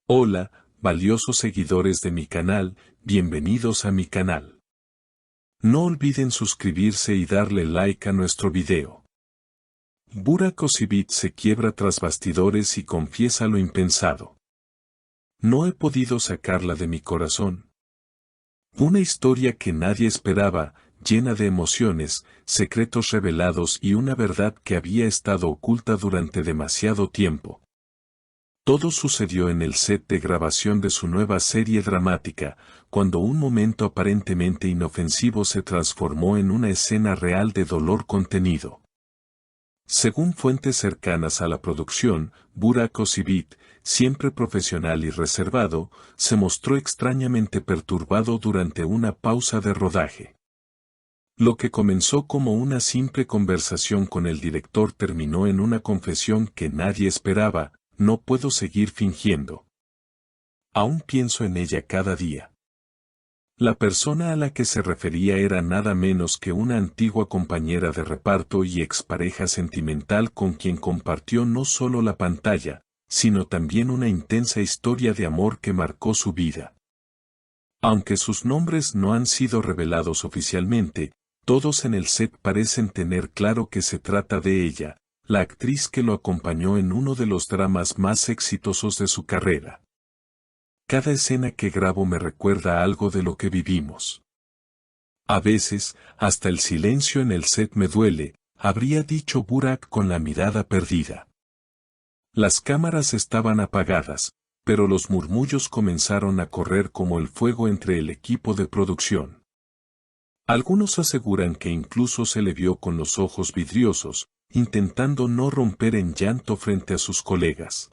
Hola, valiosos seguidores de mi canal, bienvenidos a mi canal. No olviden suscribirse y darle like a nuestro video. Burak Özçivit se quiebra tras bastidores y confiesa lo impensado. No he podido sacarla de mi corazón. Una historia que nadie esperaba, llena de emociones, secretos revelados y una verdad que había estado oculta durante demasiado tiempo. Todo sucedió en el set de grabación de su nueva serie dramática, cuando un momento aparentemente inofensivo se transformó en una escena real de dolor contenido. Según fuentes cercanas a la producción, Burak Özçivit, siempre profesional y reservado, se mostró extrañamente perturbado durante una pausa de rodaje. Lo que comenzó como una simple conversación con el director terminó en una confesión que nadie esperaba: no puedo seguir fingiendo. Aún pienso en ella cada día. La persona a la que se refería era nada menos que una antigua compañera de reparto y expareja sentimental con quien compartió no solo la pantalla, sino también una intensa historia de amor que marcó su vida. Aunque sus nombres no han sido revelados oficialmente, todos en el set parecen tener claro que se trata de ella, la actriz que lo acompañó en uno de los dramas más exitosos de su carrera. Cada escena que grabo me recuerda algo de lo que vivimos. A veces, hasta el silencio en el set me duele, habría dicho Burak con la mirada perdida. Las cámaras estaban apagadas, pero los murmullos comenzaron a correr como el fuego entre el equipo de producción. Algunos aseguran que incluso se le vio con los ojos vidriosos, intentando no romper en llanto frente a sus colegas.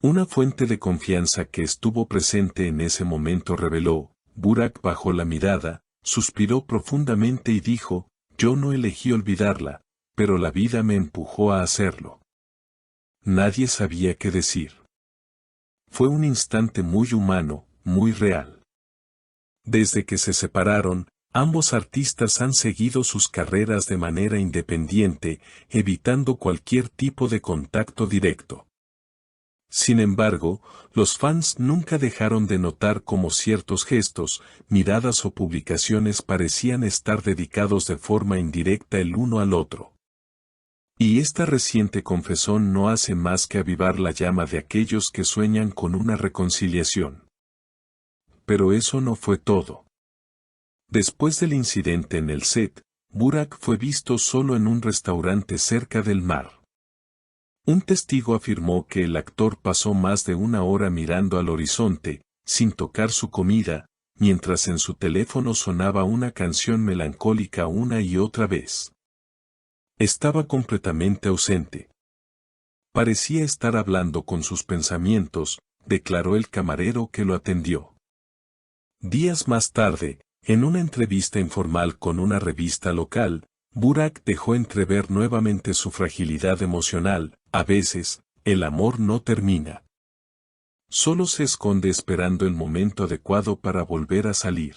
Una fuente de confianza que estuvo presente en ese momento reveló: Burak bajó la mirada, suspiró profundamente y dijo, yo no elegí olvidarla, pero la vida me empujó a hacerlo. Nadie sabía qué decir. Fue un instante muy humano, muy real. Desde que se separaron, ambos artistas han seguido sus carreras de manera independiente, evitando cualquier tipo de contacto directo. Sin embargo, los fans nunca dejaron de notar cómo ciertos gestos, miradas o publicaciones parecían estar dedicados de forma indirecta el uno al otro. Y esta reciente confesión no hace más que avivar la llama de aquellos que sueñan con una reconciliación. Pero eso no fue todo. Después del incidente en el set, Burak fue visto solo en un restaurante cerca del mar. Un testigo afirmó que el actor pasó más de una hora mirando al horizonte, sin tocar su comida, mientras en su teléfono sonaba una canción melancólica una y otra vez. Estaba completamente ausente. Parecía estar hablando con sus pensamientos, declaró el camarero que lo atendió. Días más tarde, en una entrevista informal con una revista local, Burak dejó entrever nuevamente su fragilidad emocional: a veces, el amor no termina. Solo se esconde esperando el momento adecuado para volver a salir.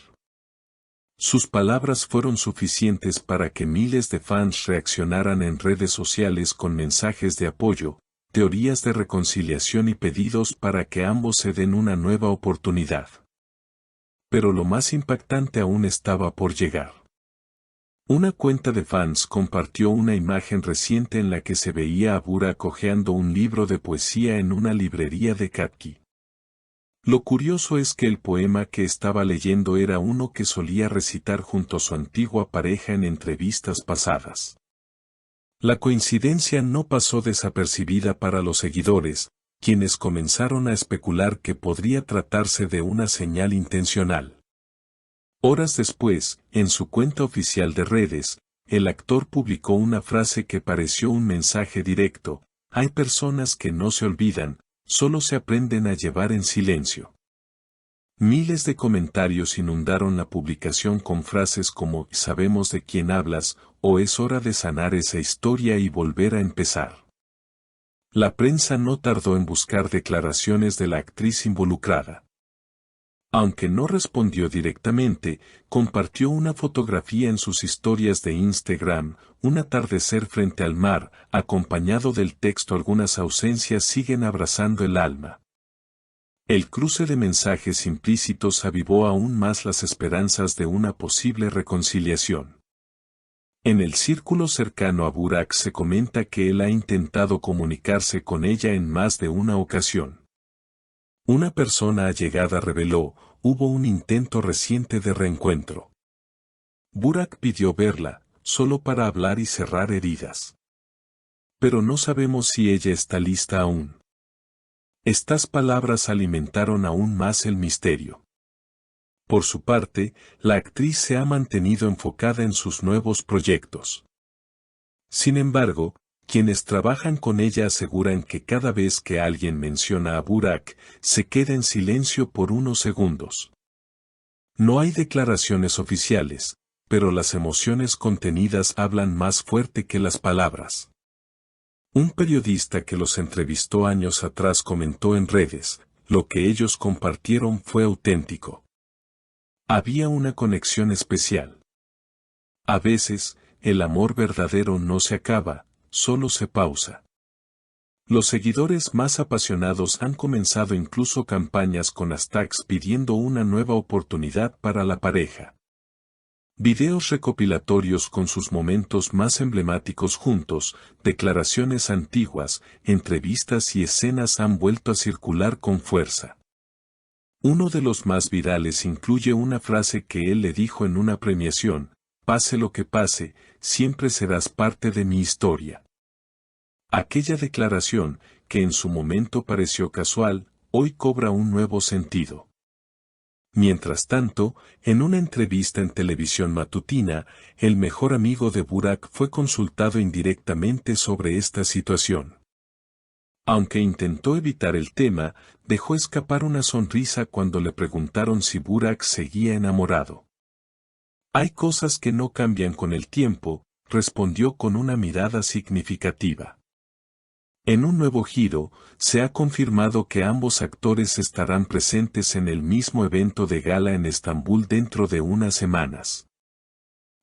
Sus palabras fueron suficientes para que miles de fans reaccionaran en redes sociales con mensajes de apoyo, teorías de reconciliación y pedidos para que ambos se den una nueva oportunidad. Pero lo más impactante aún estaba por llegar. Una cuenta de fans compartió una imagen reciente en la que se veía a Burak hojeando un libro de poesía en una librería de Katki. Lo curioso es que el poema que estaba leyendo era uno que solía recitar junto a su antigua pareja en entrevistas pasadas. La coincidencia no pasó desapercibida para los seguidores, quienes comenzaron a especular que podría tratarse de una señal intencional. Horas después, en su cuenta oficial de redes, el actor publicó una frase que pareció un mensaje directo: hay personas que no se olvidan, solo se aprenden a llevar en silencio. Miles de comentarios inundaron la publicación con frases como «sabemos de quién hablas» o «es hora de sanar esa historia y volver a empezar». La prensa no tardó en buscar declaraciones de la actriz involucrada. Aunque no respondió directamente, compartió una fotografía en sus historias de Instagram: un atardecer frente al mar, acompañado del texto «algunas ausencias siguen abrazando el alma». El cruce de mensajes implícitos avivó aún más las esperanzas de una posible reconciliación. En el círculo cercano a Burak se comenta que él ha intentado comunicarse con ella en más de una ocasión. Una persona allegada reveló, hubo un intento reciente de reencuentro. Burak pidió verla, solo para hablar y cerrar heridas. Pero no sabemos si ella está lista aún. Estas palabras alimentaron aún más el misterio. Por su parte, la actriz se ha mantenido enfocada en sus nuevos proyectos. Sin embargo, quienes trabajan con ella aseguran que cada vez que alguien menciona a Burak, se queda en silencio por unos segundos. No hay declaraciones oficiales, pero las emociones contenidas hablan más fuerte que las palabras. Un periodista que los entrevistó años atrás comentó en redes, lo que ellos compartieron fue auténtico. Había una conexión especial. A veces, el amor verdadero no se acaba, solo se pausa. Los seguidores más apasionados han comenzado incluso campañas con hashtags pidiendo una nueva oportunidad para la pareja. Videos recopilatorios con sus momentos más emblemáticos juntos, declaraciones antiguas, entrevistas y escenas han vuelto a circular con fuerza. Uno de los más virales incluye una frase que él le dijo en una premiación: pase lo que pase, siempre serás parte de mi historia. Aquella declaración, que en su momento pareció casual, hoy cobra un nuevo sentido. Mientras tanto, en una entrevista en televisión matutina, el mejor amigo de Burak fue consultado indirectamente sobre esta situación. Aunque intentó evitar el tema, dejó escapar una sonrisa cuando le preguntaron si Burak seguía enamorado. Hay cosas que no cambian con el tiempo, respondió con una mirada significativa. En un nuevo giro, se ha confirmado que ambos actores estarán presentes en el mismo evento de gala en Estambul dentro de unas semanas.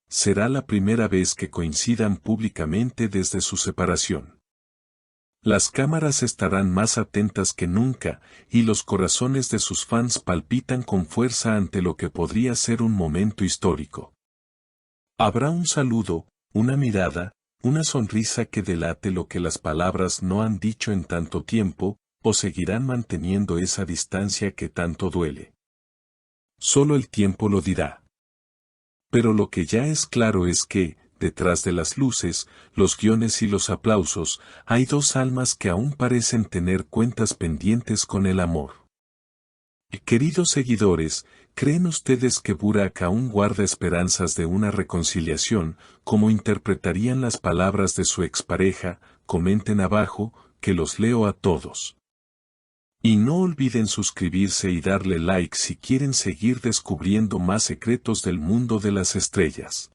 Será la primera vez que coincidan públicamente desde su separación. Las cámaras estarán más atentas que nunca, y los corazones de sus fans palpitan con fuerza ante lo que podría ser un momento histórico. Habrá un saludo, una mirada, una sonrisa que delate lo que las palabras no han dicho en tanto tiempo, o seguirán manteniendo esa distancia que tanto duele. Solo el tiempo lo dirá. Pero lo que ya es claro es que, detrás de las luces, los guiones y los aplausos, hay dos almas que aún parecen tener cuentas pendientes con el amor. Queridos seguidores, ¿creen ustedes que Burak aún guarda esperanzas de una reconciliación? ¿Cómo interpretarían las palabras de su expareja? Comenten abajo, que los leo a todos. Y no olviden suscribirse y darle like si quieren seguir descubriendo más secretos del mundo de las estrellas.